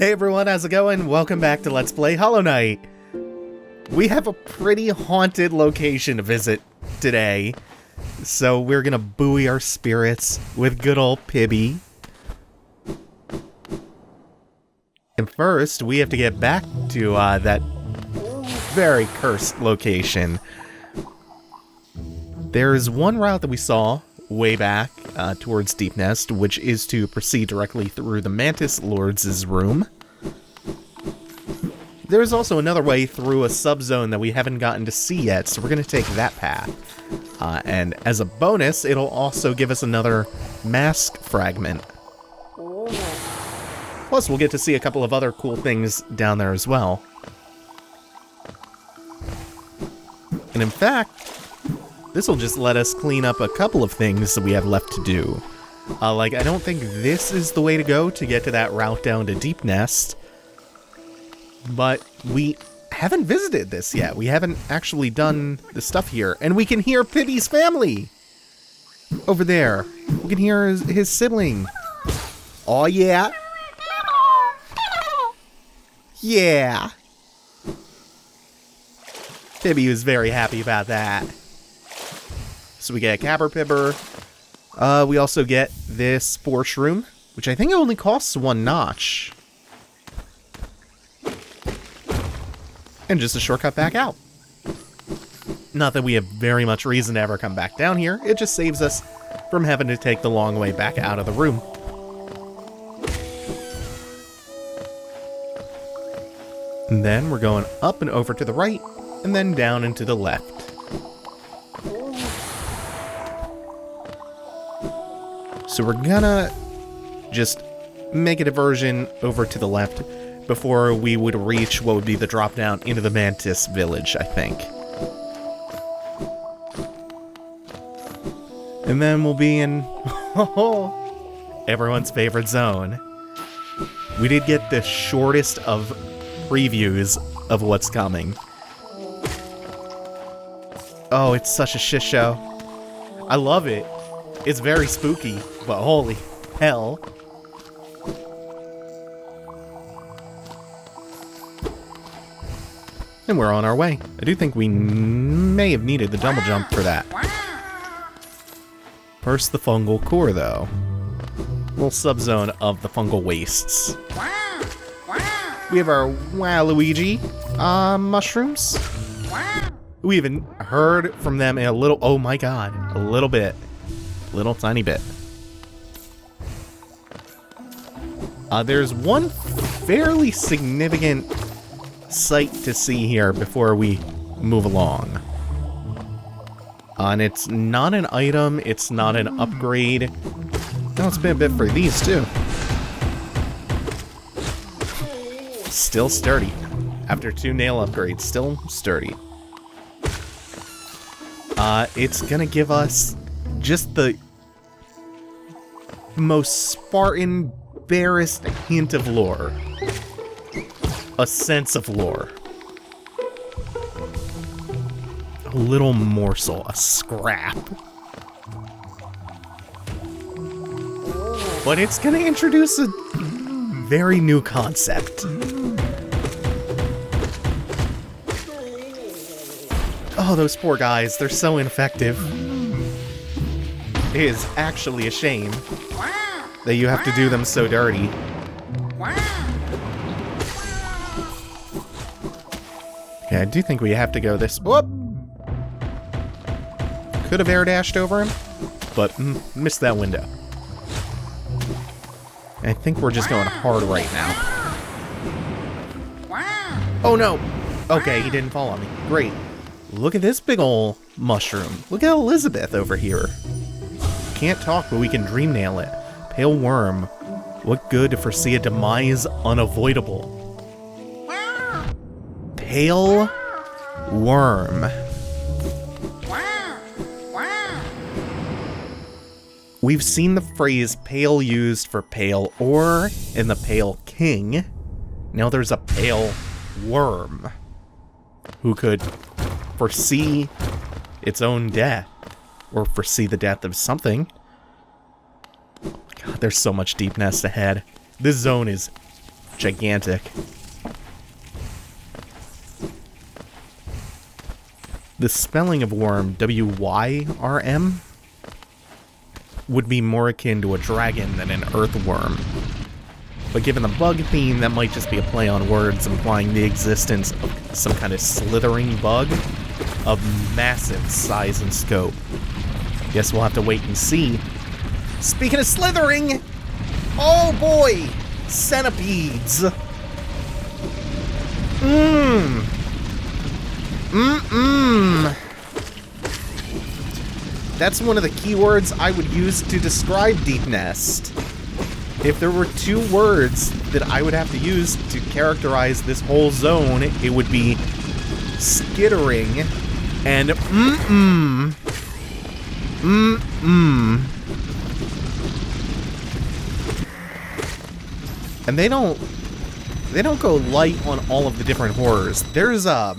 Hey everyone, how's it going? Welcome back to Let's Play Hollow Knight. We have a pretty haunted location to visit today, so we're gonna buoy our spirits with good old Pibby. And first, we have to get back to that very cursed location. There's one route that we saw way back towards Deepnest, which is to proceed directly through the Mantis Lord's room. There's also another way through a subzone that we haven't gotten to see yet, so we're going to take that path. And as a bonus, it'll also give us another mask fragment. Plus, we'll get to see a couple of other cool things down there as well. And in fact, this will just let us clean up a couple of things that we have left to do. I don't think this is the way to go to get to that route down to Deepnest. But we haven't visited this yet. We haven't actually done the stuff here. And we can hear Pibby's family! Over there. We can hear his sibling. Oh yeah. Yeah. Pibby was very happy about that. So we get a Caberpibber. We also get this Spore Shroom, which I think only costs one notch. And just a shortcut back out. Not that we have very much reason to ever come back down here, it just saves us from having to take the long way back out of the room. And then we're going up and over to the right, and then down and to the left. So we're gonna just make a diversion over to the left before we would reach what would be the drop down into the Mantis village, I think. And then we'll be in everyone's favorite zone. We did get the shortest of previews of what's coming. Oh, it's such a shit show. I love it. It's very spooky, but holy hell. And we're on our way. I do think we may have needed the double jump for that. First, the fungal core, though. Little subzone of the fungal wastes. We have our Waluigi mushrooms. We even heard from them in a little, oh my god, a little bit. Little tiny bit. There's one fairly significant sight to see here before we move along. And it's not an item, it's not an upgrade. No, it's been a bit for these too. Still sturdy. After 2 nail upgrades, still sturdy. It's gonna give us just the most Spartan, barest hint of lore. A sense of lore. A little morsel, a scrap. But it's gonna introduce a very new concept. Oh, those poor guys, they're so ineffective. It is actually a shame that you have to do them so dirty. Okay, I do think we have to go this... Whoop! Could have air dashed over him, but missed that window. I think we're just going hard right now. Oh no! Okay, he didn't fall on me. Great. Look at this big ol' mushroom. Look at Elizabeth over here. Can't talk, but we can dream nail it. Pale worm. What good to foresee a demise unavoidable? Pale worm. We've seen the phrase pale used for pale ore in the Pale King. Now there's a pale worm who could foresee its own death, or foresee the death of something. Oh my god, there's so much Deepnest ahead. This zone is gigantic. The spelling of worm, W-Y-R-M, would be more akin to a dragon than an earthworm. But given the bug theme, that might just be a play on words implying the existence of some kind of slithering bug of massive size and scope. Guess we'll have to wait and see. Speaking of slithering, oh boy, centipedes. That's one of the keywords I would use to describe Deepnest. If there were two words that I would have to use to characterize this whole zone, it would be skittering and And they don't go light on all of the different horrors. There's a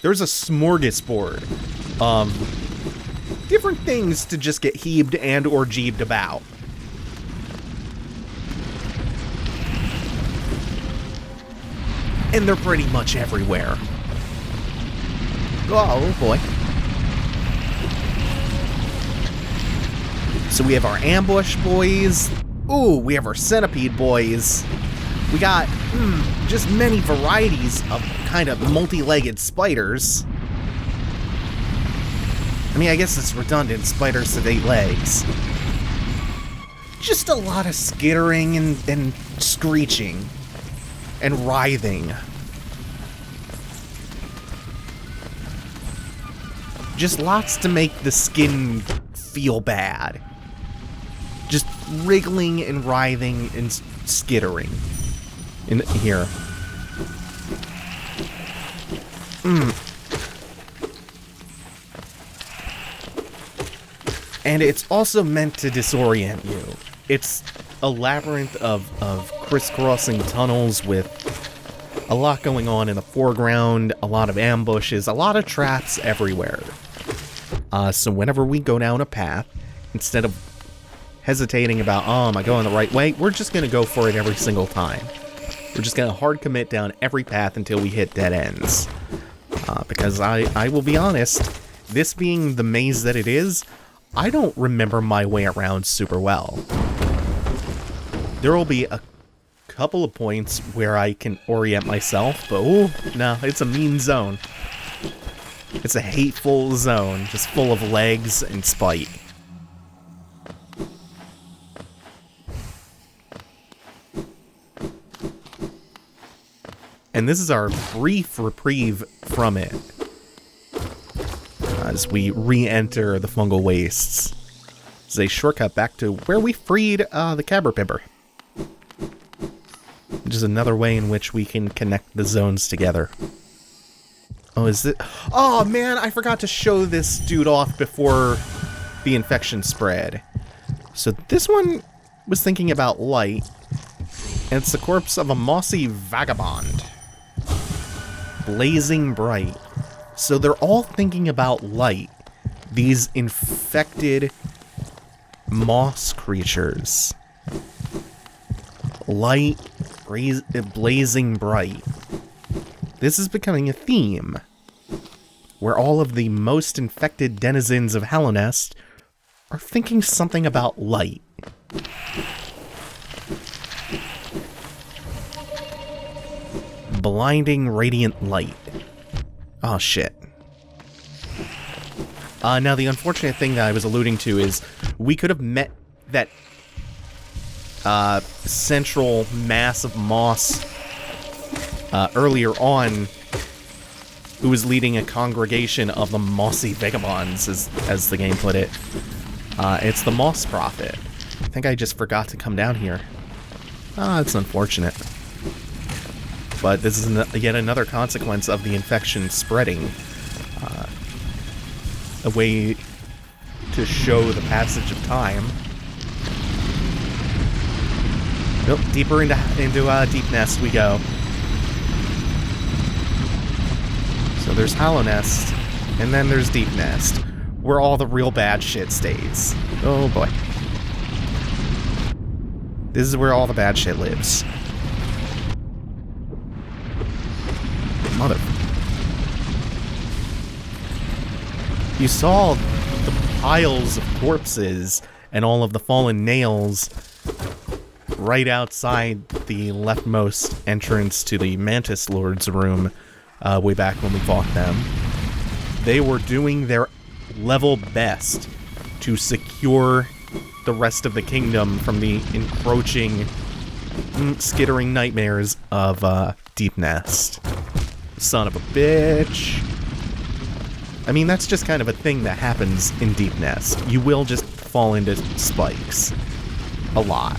smorgasbord of different things to just get heebed and or jeebed about. And they're pretty much everywhere. Oh boy. So we have our ambush boys. Ooh, we have our centipede boys. We got just many varieties of kind of multi-legged spiders. I mean, I guess it's redundant, spiders with 8 legs. Just a lot of skittering and screeching and writhing. Just lots to make the skin feel bad. Just wriggling and writhing and skittering in here. And it's also meant to disorient you. It's a labyrinth of crisscrossing tunnels with a lot going on in the foreground, a lot of ambushes, a lot of traps everywhere. So whenever we go down a path, instead of hesitating about, oh, am I going the right way? We're just going to go for it every single time. We're just going to hard commit down every path until we hit dead ends. Because I will be honest, this being the maze that it is, I don't remember my way around super well. There will be a couple of points where I can orient myself, but ooh, no, it's a mean zone. It's a hateful zone, just full of legs and spite. And this is our brief reprieve from it, as we re-enter the fungal wastes. It's a shortcut back to where we freed the Caberpipper. Which is another way in which we can connect the zones together. Oh, is it? Oh man, I forgot to show this dude off before the infection spread. So this one was thinking about light, and it's the corpse of a mossy vagabond. Blazing bright. So they're all thinking about light. These infected moss creatures. Light, blazing bright. This is becoming a theme, where all of the most infected denizens of Hallownest are thinking something about light. Blinding radiant light. Oh shit. Now the unfortunate thing that I was alluding to is we could have met that central mass of moss earlier on, who was leading a congregation of the mossy vagabonds, as the game put it. It's the Moss Prophet. I think I just forgot to come down here. It's unfortunate. But this is yet another consequence of the infection spreading. A way to show the passage of time. Nope, deeper into Deepnest we go. So there's Hallownest, and then there's Deepnest, where all the real bad shit stays. Oh boy. This is where all the bad shit lives. You saw the piles of corpses and all of the fallen nails right outside the leftmost entrance to the Mantis Lord's room way back when we fought them. They were doing their level best to secure the rest of the kingdom from the encroaching, skittering nightmares of Deepnest. Son of a bitch. I mean, that's just kind of a thing that happens in Deepnest. You will just fall into spikes. A lot.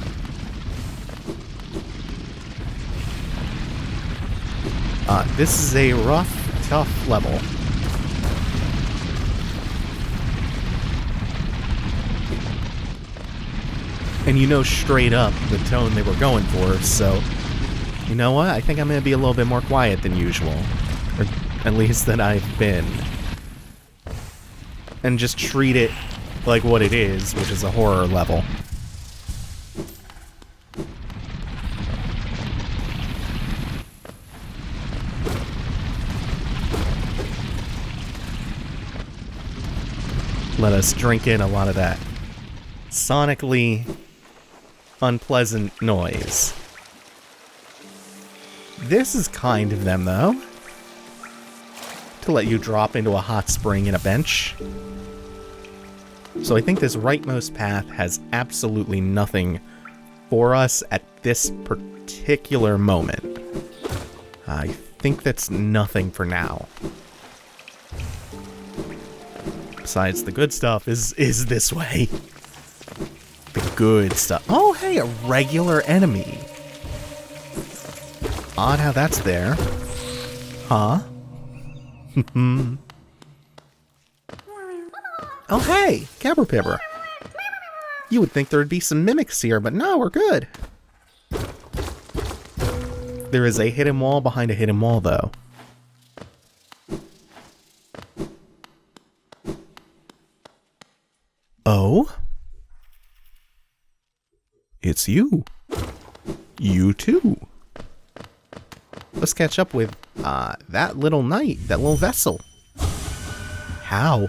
This is a rough, tough level. And you know straight up the tone they were going for, so... You know what? I think I'm going to be a little bit more quiet than usual. Or at least than I've been. And just treat it like what it is, which is a horror level. Let us drink in a lot of that sonically unpleasant noise. This is kind of them, though. To let you drop into a hot spring in a bench. So I think this rightmost path has absolutely nothing for us at this particular moment. I think that's nothing for now. Besides, the good stuff is this way. The good stuff. Oh, hey, a regular enemy. Odd how that's there. Huh? Oh, hey, Caberpipper. You would think there'd be some mimics here, but no, we're good. There is a hidden wall behind a hidden wall, though. Oh? It's you. You too. Let's catch up with, that little knight, that little vessel. How?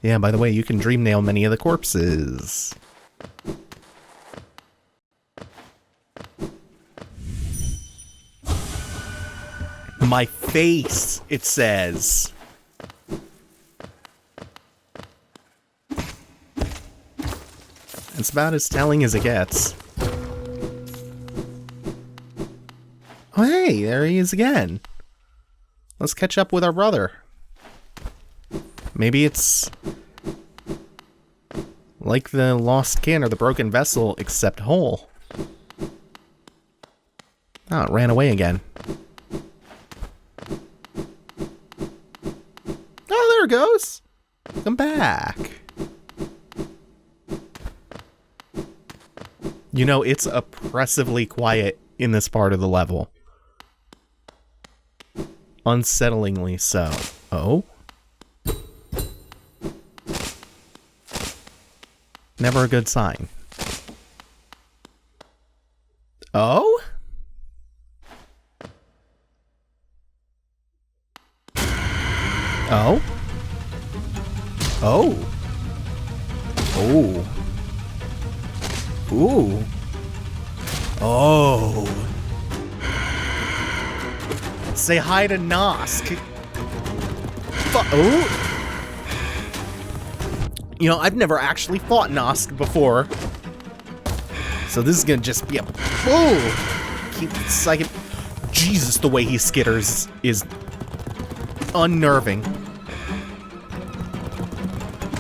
Yeah, by the way, you can dream nail many of the corpses. My face, it says. It's about as telling as it gets. Oh, hey, there he is again. Let's catch up with our brother. Maybe it's like the lost kin or the broken vessel, except whole. Oh, it ran away again. Oh, there it goes. Come back. You know, it's oppressively quiet in this part of the level. Unsettlingly so. Oh? Never a good sign. Oh? Oh? Oh? Oh. Ooh. Oh. Say hi to Nosk. Oh. You know, I've never actually fought Nosk before. So this is gonna just be a... Oh! Keep psychic... Jesus, the way he skitters is unnerving.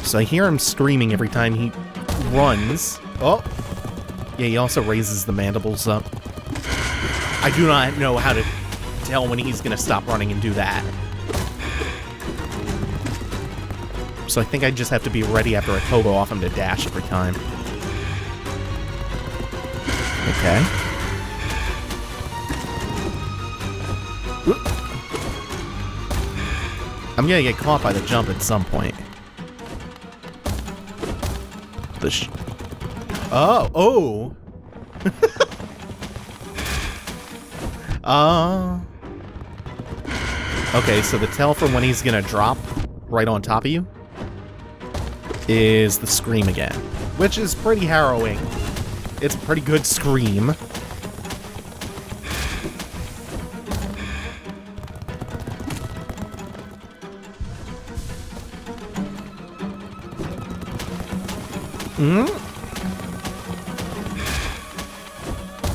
So I hear him screaming every time he runs. Oh! Yeah, he also raises the mandibles up. I do not know how to tell when he's gonna stop running and do that. So I think I just have to be ready after I Tobo off him to dash every time. Okay. I'm gonna get caught by the jump at some point. Oh, oh! Okay, so the tell for when he's gonna drop right on top of you is the scream again, which is pretty harrowing. It's a pretty good scream.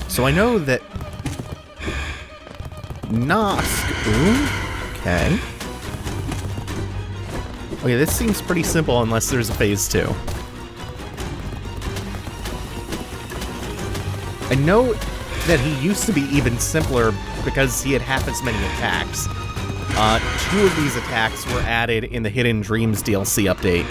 So I know that Nosk. Ooh, okay. Okay, this seems pretty simple unless there's a phase 2. I know that he used to be even simpler because he had half as many attacks. 2 of these attacks were added in the Hidden Dreams DLC update.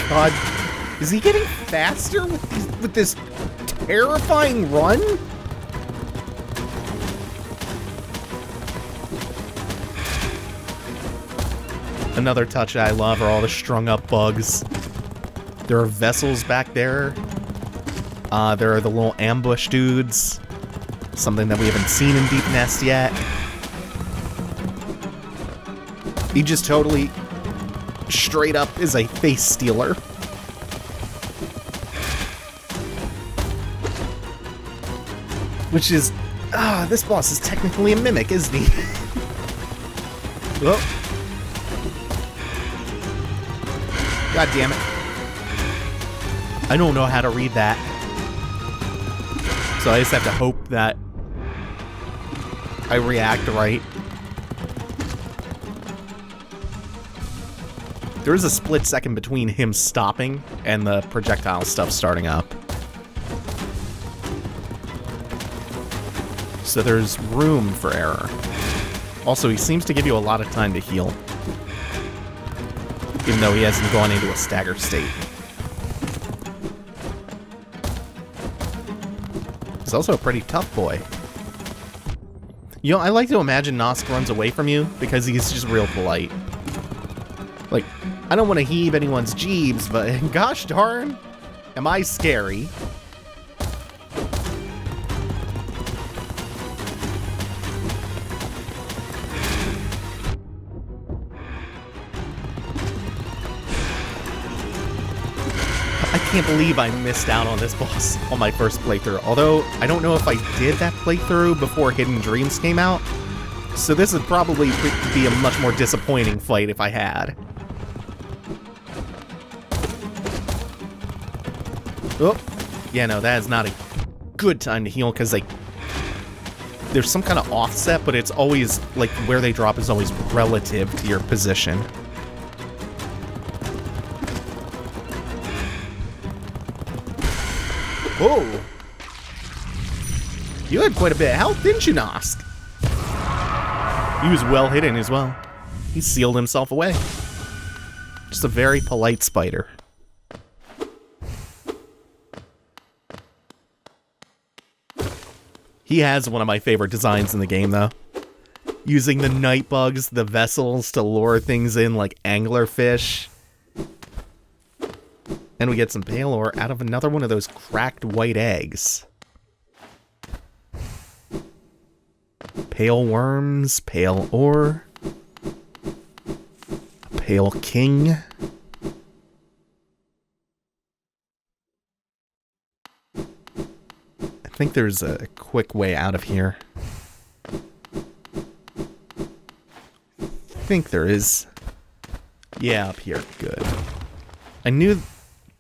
God, is he getting faster with this terrifying run? Another touch I love are all the strung up bugs. There are vessels back there. There are the little ambush dudes. Something that we haven't seen in Deepnest yet. He just totally straight up is a face stealer. Which is... this boss is technically a mimic, isn't he? Oh. God damn it. I don't know how to read that. So I just have to hope that I react right. There is a split second between him stopping and the projectile stuff starting up. So there's room for error. Also, he seems to give you a lot of time to heal, even though he hasn't gone into a stagger state. He's also a pretty tough boy. You know, I like to imagine Nosk runs away from you because he's just real polite. Like, I don't want to heave anyone's jeebs, but gosh darn, am I scary. I can't believe I missed out on this boss on my first playthrough. Although, I don't know if I did that playthrough before Hidden Dreams came out. So this would probably be a much more disappointing fight if I had. Oh, yeah, no, that is not a good time to heal because, like, there's some kind of offset, but it's always, like, where they drop is always relative to your position. Whoa! You had quite a bit of health, didn't you, Nosk? He was well hidden as well. He sealed himself away. Just a very polite spider. He has one of my favorite designs in the game, though. Using the night bugs, the vessels, to lure things in like anglerfish. And we get some pale ore out of another one of those cracked white eggs. Pale worms, pale ore. A pale king. I think there's a quick way out of here. I think there is. Yeah, up here. Good. I knew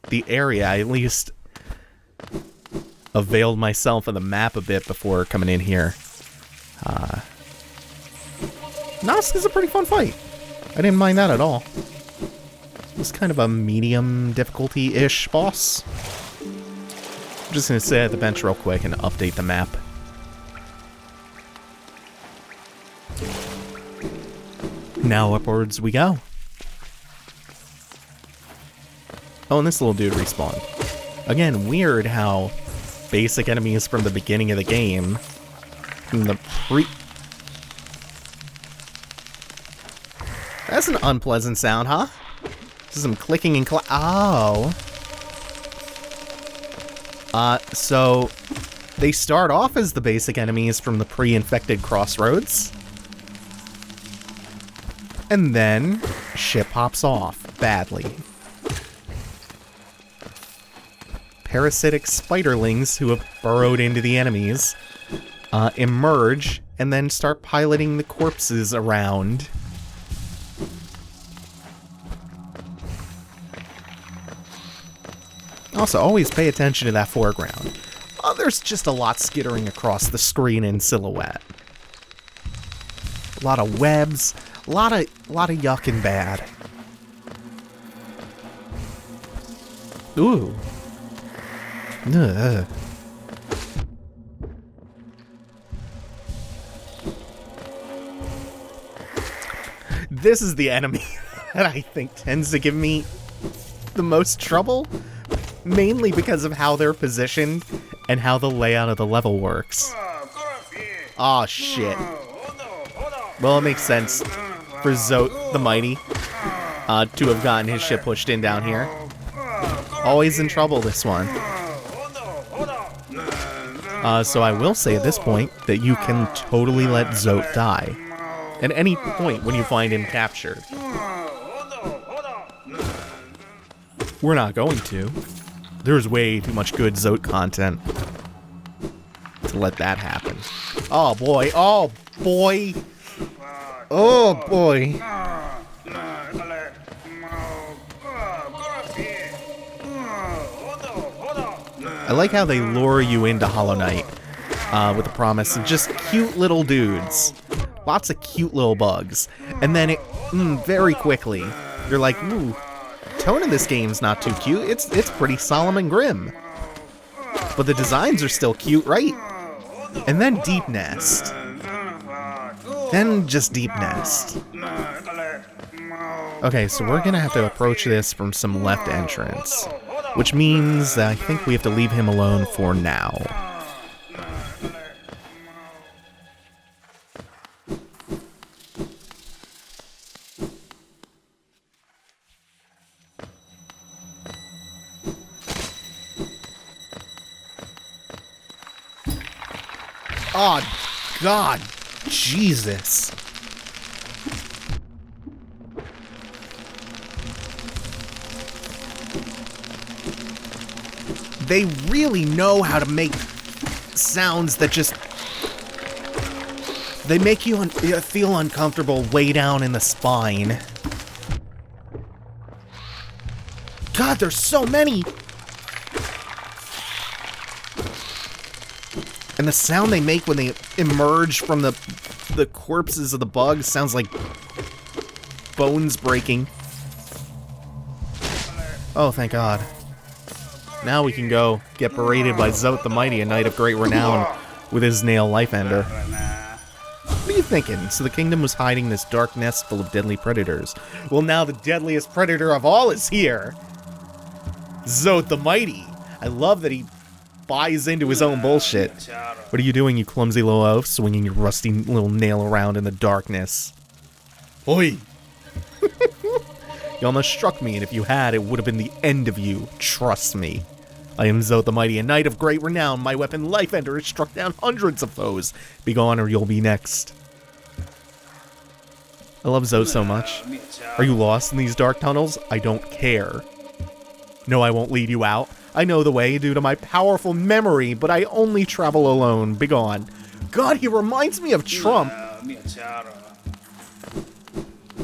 the area. I at least availed myself of the map a bit before coming in here. Nosk is a pretty fun fight. I didn't mind that at all. It's kind of a medium difficulty-ish boss. I'm just going to sit at the bench real quick and update the map. Now upwards we go. Oh, and this little dude respawned. Again, weird how basic enemies from the beginning of the game, from the That's an unpleasant sound, huh? Some clicking and oh. So They start off as the basic enemies from the pre-infected crossroads. And then, shit pops off badly. Parasitic spiderlings who have burrowed into the enemies emerge and then start piloting the corpses around. Also, always pay attention to that foreground. There's just a lot skittering across the screen in silhouette. A lot of webs, a lot of yuck and bad. Ooh. Ugh. This is the enemy that I think tends to give me the most trouble, mainly because of how they're positioned and how the layout of the level works. Aw, shit. Well, it makes sense for Zote the Mighty to have gotten his shit pushed in down here. Always in trouble, this one. So I will say at this point that you can totally let Zote die at any point when you find him captured. We're not going to. There's way too much good Zote content to let that happen. Oh boy, oh boy, oh boy. I like how they lure you into Hollow Knight with the promise of just cute little dudes. Lots of cute little bugs. And then it, very quickly, you're like, ooh, tone of this game's not too cute. It's pretty solemn and grim. But the designs are still cute, right? And then Deepnest. Then just Deepnest. Okay, so we're gonna have to approach this from some left entrance, which means that I think we have to leave him alone for now. Oh, God, Jesus. They really know how to make sounds that just... They make you feel uncomfortable way down in the spine. God, there's so many! And the sound they make when they emerge from the corpses of the bugs sounds like bones breaking. Oh, thank God. Now we can go get berated by Zote the Mighty, a knight of great renown, with his nail life ender. What are you thinking? So the kingdom was hiding this dark nest full of deadly predators. Well, now the deadliest predator of all is here! Zote the Mighty! I love that he buys into his own bullshit. What are you doing, you clumsy little oaf, swinging your rusty little nail around in the darkness? Oi! You almost struck me, and if you had, it would have been the end of you. Trust me. I am Zote the Mighty, a knight of great renown. My weapon, Life Ender, has struck down hundreds of foes. Be gone, or you'll be next. I love Zote so much. Are you lost in these dark tunnels? I don't care. No, I won't lead you out. I know the way due to my powerful memory, but I only travel alone. Begone. God, he reminds me of Trump.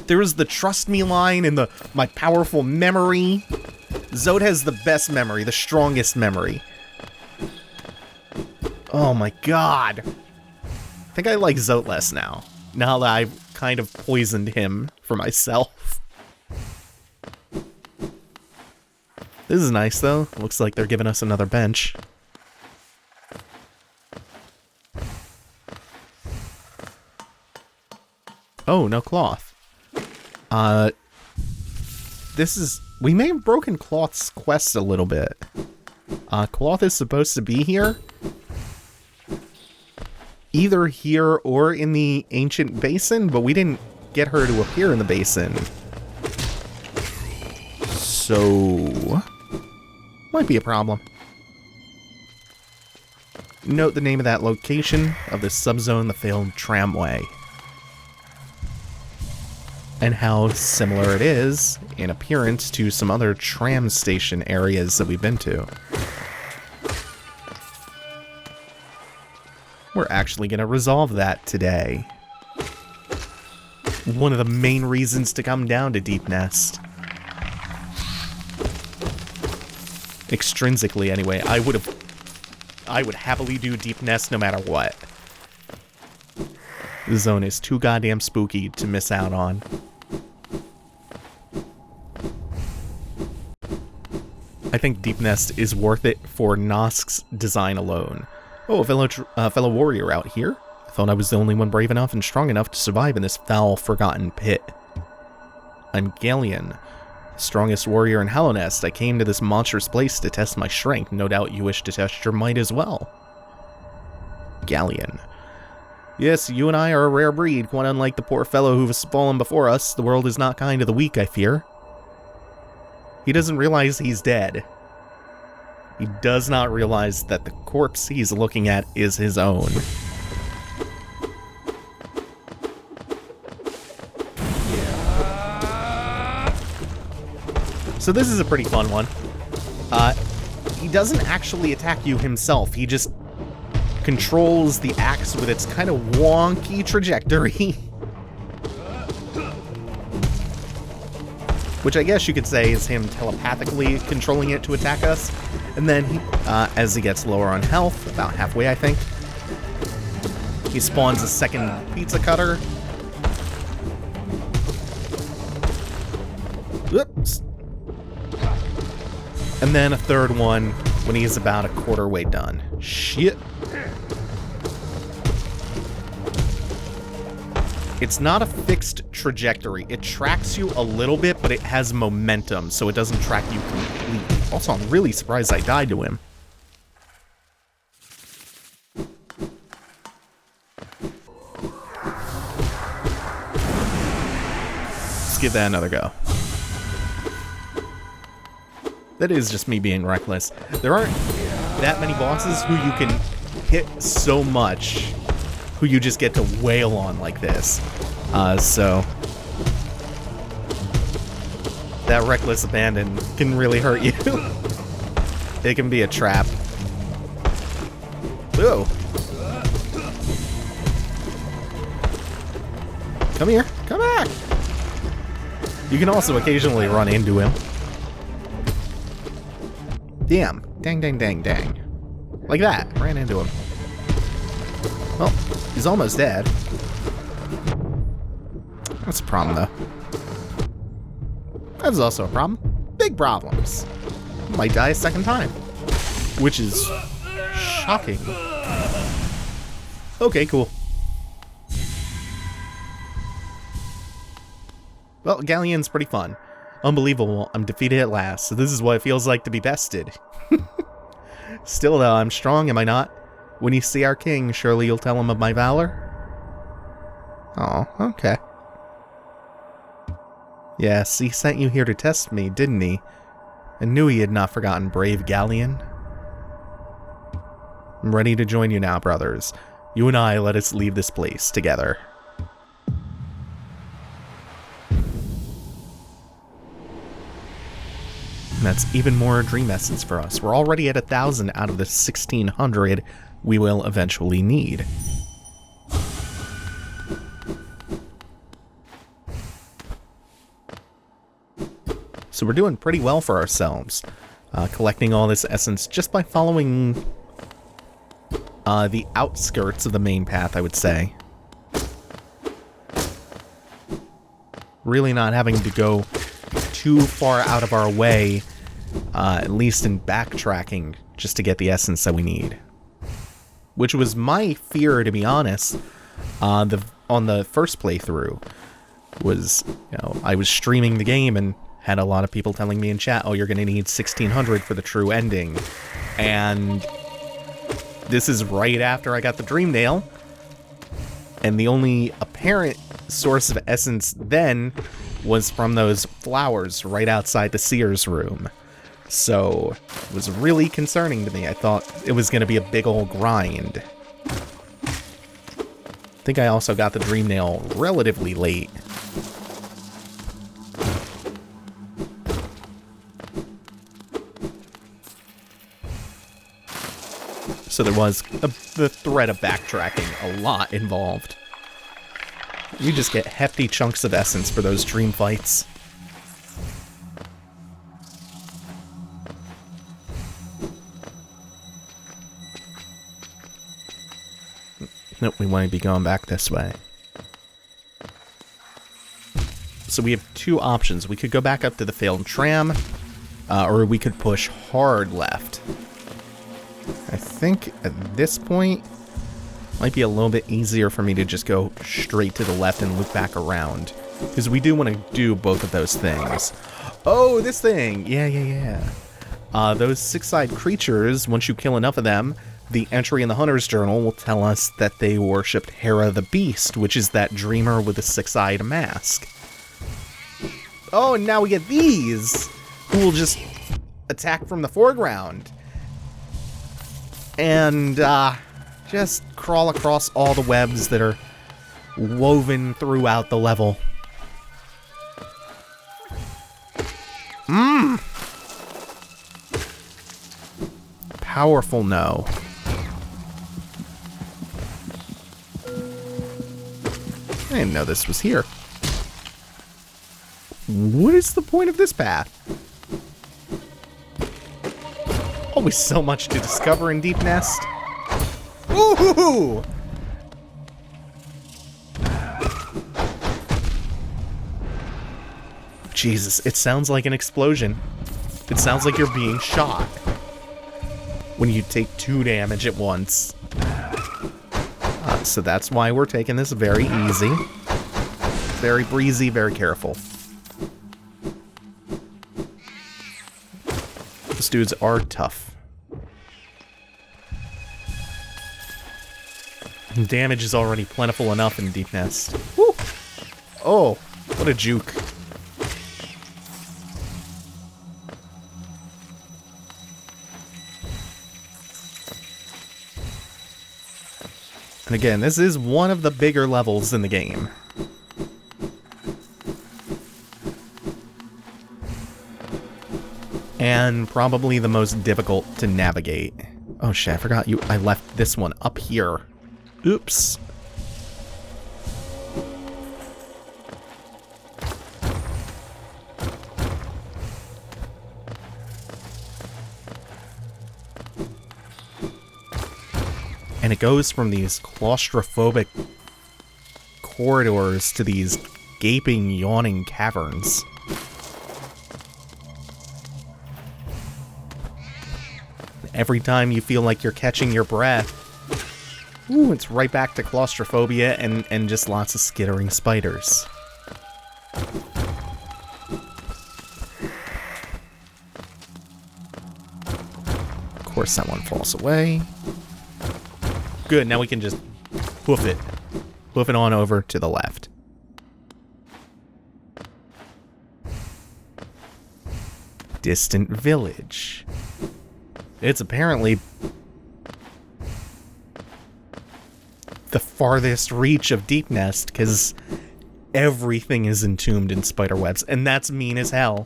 There was the trust me line and the my powerful memory. Zote has the best memory, the strongest memory. Oh my God. I think I like Zote less now. Now that I've kind of poisoned him for myself. This is nice, though. Looks like they're giving us another bench. Oh, no cloth. This is... We may have broken Cloth's quest a little bit. Cloth is supposed to be here. Either here or in the ancient basin, but we didn't get her to appear in the basin. So... might be a problem. note the name of that location of this subzone, the failed tramway. And how similar it is in appearance to some other tram station areas that we've been to. We're actually going to resolve that today. One of the main reasons to come down to Deepnest. Extrinsically, anyway, I would happily do Deepnest no matter what. The zone is too goddamn spooky to miss out on. I think Deepnest is worth it for Nosk's design alone. Oh, a fellow warrior out here? I thought I was the only one brave enough and strong enough to survive in this foul, forgotten pit. I'm Calaen, strongest warrior in Hallownest. I came to this monstrous place to test my strength. No doubt you wish to test your might as well. Calaen. Yes, you and I are a rare breed, quite unlike the poor fellow who has fallen before us. The world is not kind to the weak, I fear. He doesn't realize he's dead. He does not realize that the corpse he's looking at is his own. So this is a pretty fun one. He doesn't actually attack you himself. He just controls the axe with its kind of wonky trajectory. Which I guess you could say is him telepathically controlling it to attack us. And then, as he gets lower on health, about halfway I think, he spawns a second pizza cutter. Whoops. And then a third one when he's about a quarter way done. Shit. It's not a fixed trajectory. It tracks you a little bit, but it has momentum, so it doesn't track you completely. Also, I'm really surprised I died to him. Let's give that another go. That is just me being reckless. There aren't that many bosses who you can hit so much, who you just get to wail on like this. So that reckless abandon can really hurt you. It can be a trap. Ooh. Come here. Come back. You can also occasionally run into him. Damn. Dang, dang, dang, dang. Like that. Ran into him. Well, he's almost dead. That's a problem, though. That's also a problem. Big problems. Might die a second time. Which is shocking. Okay, cool. Well, Calaen's pretty fun. Unbelievable, I'm defeated at last, so this is what it feels like to be bested. Still though, I'm strong, am I not? When you see our king, surely you'll tell him of my valor? Oh, okay. Yes, he sent you here to test me, didn't he? I knew he had not forgotten brave Calaen. I'm ready to join you now, brothers. You and I, let us leave this place together. That's even more dream essence for us. We're already at 1,000 out of the 1,600 we will eventually need. So we're doing pretty well for ourselves, collecting all this essence just by following the outskirts of the main path, I would say. Really not having to go too far out of our way, at least in backtracking, just to get the essence that we need. Which was my fear, to be honest, on the first playthrough. Was, you know, I was streaming the game and had a lot of people telling me in chat, oh, you're going to need 1,600 for the true ending. And this is right after I got the Dream Nail. And the only apparent source of essence then was from those flowers right outside the Seer's room. So it was really concerning to me. I thought it was going to be a big old grind. I think I also got the dream nail relatively late. So there was the threat of backtracking a lot involved. You just get hefty chunks of essence for those dream fights. Nope, we want to be going back this way. So we have two options. We could go back up to the failed tram, or we could push hard left. I think at this point, it might be a little bit easier for me to just go straight to the left and loop back around. Because we do want to do both of those things. Oh, this thing! Yeah. Those six-eyed creatures, once you kill enough of them, the entry in the Hunter's Journal will tell us that they worshipped Hera the Beast, which is that dreamer with a six-eyed mask. Oh, and now we get these, who will just attack from the foreground. And, just crawl across all the webs that are woven throughout the level. Powerful no. I didn't know this was here. What is the point of this path? Always so much to discover in Deepnest. Ooh! Jesus, it sounds like an explosion. It sounds like you're being shot when you take 2 damage at once. So that's why we're taking this very easy. Very breezy, very careful. Those dudes are tough. Damage is already plentiful enough in Deepnest. Woo! Oh, what a juke. And again, this is one of the bigger levels in the game. And probably the most difficult to navigate. Oh shit, I forgot I left this one up here. Oops. And it goes from these claustrophobic corridors to these gaping, yawning caverns. Every time you feel like you're catching your breath, ooh, it's right back to claustrophobia and just lots of skittering spiders. Of course, that one falls away. Good, now we can just hoof it. Hoof it on over to the left. Distant village. It's apparently the farthest reach of Deepnest, because everything is entombed in spider webs, and that's mean as hell.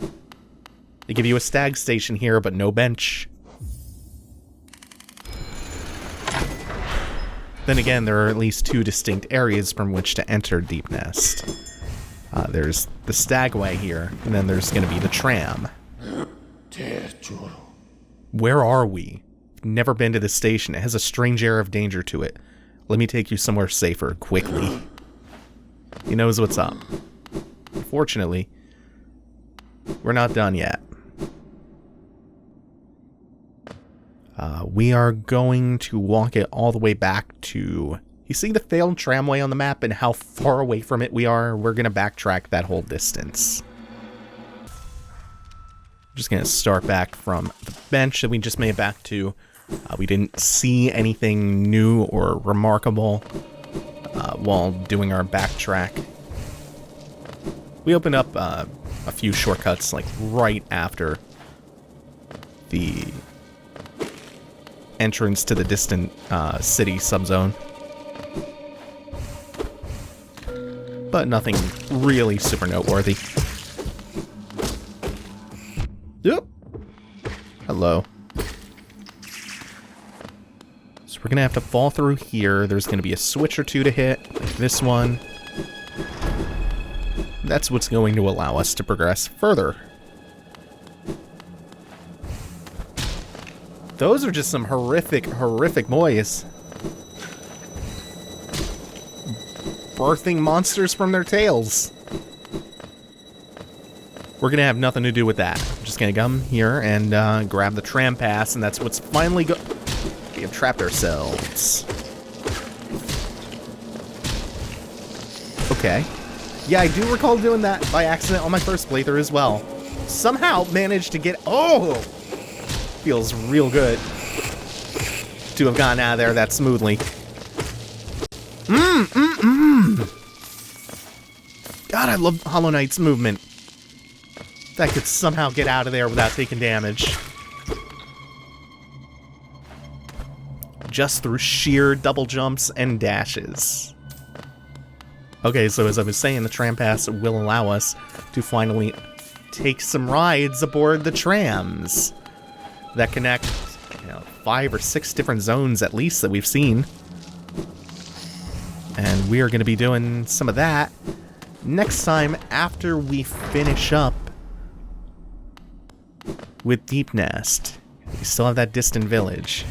They give you a stag station here, but no bench. Then again, there are at least 2 distinct areas from which to enter Deepnest. There's the stagway here, and then there's going to be the tram. Where are we? Never been to this station. It has a strange air of danger to it. Let me take you somewhere safer, quickly. He knows what's up. Unfortunately, we're not done yet. We are going to walk it all the way back to... You see the failed tramway on the map and how far away from it we are? We're going to backtrack that whole distance. Just going to start back from the bench that we just made back to. We didn't see anything new or remarkable while doing our backtrack. We opened up a few shortcuts like right after the entrance to the distant city subzone. But nothing really super noteworthy. Yep. Hello. So we're gonna have to fall through here. There's gonna be a switch or two to hit, like this one. That's what's going to allow us to progress further. Those are just some horrific, horrific boys. Birthing monsters from their tails. We're gonna have nothing to do with that. I'm just gonna come here and grab the tram pass, and that's what's finally we have trapped ourselves. Okay. Yeah, I do recall doing that by accident on my first playthrough as well. Somehow managed to get... Oh! Feels real good to have gotten out of there that smoothly. God, I love Hollow Knight's movement. That could somehow get out of there without taking damage. Just through sheer double jumps and dashes. Okay, so as I was saying, the tram pass will allow us to finally take some rides aboard the trams that connect, 5 or 6 different zones at least that we've seen. And we are going to be doing some of that next time after we finish up with Deepnest. We still have that distant village.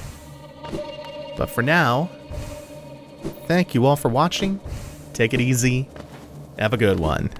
But for now, thank you all for watching. Take it easy. Have a good one.